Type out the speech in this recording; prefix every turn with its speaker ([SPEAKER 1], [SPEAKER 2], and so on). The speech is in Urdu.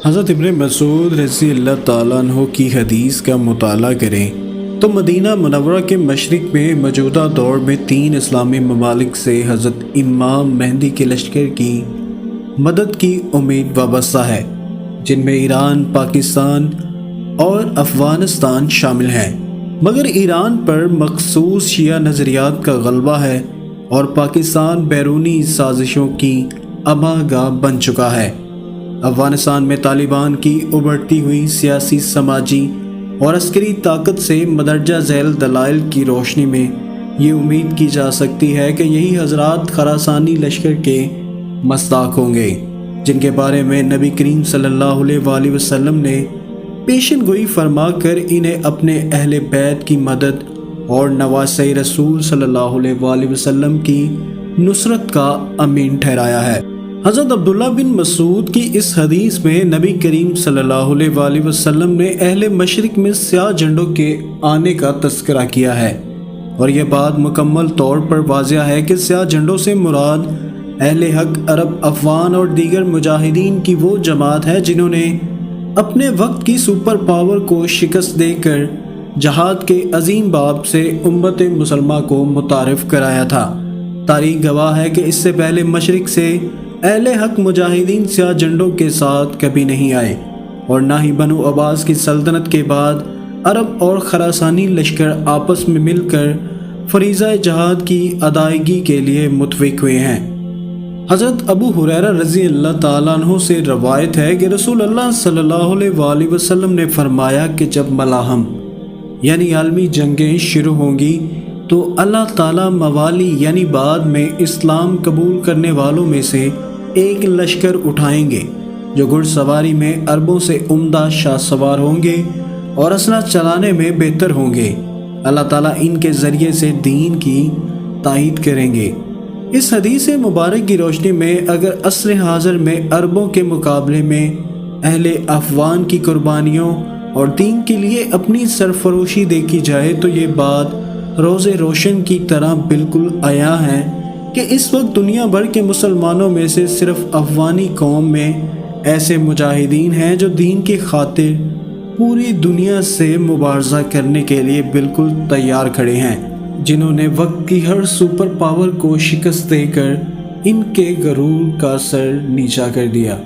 [SPEAKER 1] حضرت ابن مسعود رضی اللہ تعالیٰ عنہ کی حدیث کا مطالعہ کریں تو مدینہ منورہ کے مشرق میں موجودہ دور میں 3 اسلامی ممالک سے حضرت امام مہدی کے لشکر کی مدد کی امید وابستہ ہے، جن میں ایران، پاکستان اور افغانستان شامل ہیں۔ مگر ایران پر مخصوص شیعہ نظریات کا غلبہ ہے اور پاکستان بیرونی سازشوں کی امان گاہ بن چکا ہے۔ افغانستان میں طالبان کی ابھرتی ہوئی سیاسی، سماجی اور عسکری طاقت سے مندرجہ ذیل دلائل کی روشنی میں یہ امید کی جا سکتی ہے کہ یہی حضرات خراسانی لشکر کے مصداق ہوں گے، جن کے بارے میں نبی کریم صلی اللہ علیہ وآلہ وسلم نے پیشن گوئی فرما کر انہیں اپنے اہل بیت کی مدد اور نواسۂ رسول صلی اللہ علیہ وآلہ وسلم کی نصرت کا امین ٹھہرایا ہے۔ حضرت عبداللہ بن مسعود کی اس حدیث میں نبی کریم صلی اللہ علیہ وآلہ وسلم نے اہل مشرق میں سیاہ جھنڈوں کے آنے کا تذکرہ کیا ہے، اور یہ بات مکمل طور پر واضح ہے کہ سیاہ جھنڈوں سے مراد اہل حق عرب، افغان اور دیگر مجاہدین کی وہ جماعت ہے جنہوں نے اپنے وقت کی سپر پاور کو شکست دے کر جہاد کے عظیم باب سے امت مسلمہ کو متعارف کرایا تھا۔ تاریخ گواہ ہے کہ اس سے پہلے مشرق سے اہل حق مجاہدین سیاہ جھنڈوں کے ساتھ کبھی نہیں آئے، اور نہ ہی بنو عباس کی سلطنت کے بعد عرب اور خراسانی لشکر آپس میں مل کر فریضہ جہاد کی ادائیگی کے لیے متفق ہوئے ہیں۔ حضرت ابو ہریرہ رضی اللہ تعالیٰ عنہ سے روایت ہے کہ رسول اللہ صلی اللہ علیہ وآلہ وسلم نے فرمایا کہ جب ملاحم یعنی عالمی جنگیں شروع ہوں گی تو اللہ تعالیٰ موالی یعنی بعد میں اسلام قبول کرنے والوں میں سے ایک لشکر اٹھائیں گے جو گھڑ سواری میں عربوں سے عمدہ شاہ سوار ہوں گے اور اسلحہ چلانے میں بہتر ہوں گے۔ اللہ تعالیٰ ان کے ذریعے سے دین کی تائید کریں گے۔ اس حدیث مبارک کی روشنی میں اگر عصر حاضر میں عربوں کے مقابلے میں اہل افغان کی قربانیوں اور دین کے لیے اپنی سرفروشی دیکھی جائے تو یہ بات روز روشن کی طرح بالکل عیاں ہے کہ اس وقت دنیا بھر کے مسلمانوں میں سے صرف افغانی قوم میں ایسے مجاہدین ہیں جو دین کی خاطر پوری دنیا سے مبارزہ کرنے کے لیے بالکل تیار کھڑے ہیں، جنہوں نے وقت کی ہر سپر پاور کو شکست دے کر ان کے غرور کا سر نیچا کر دیا۔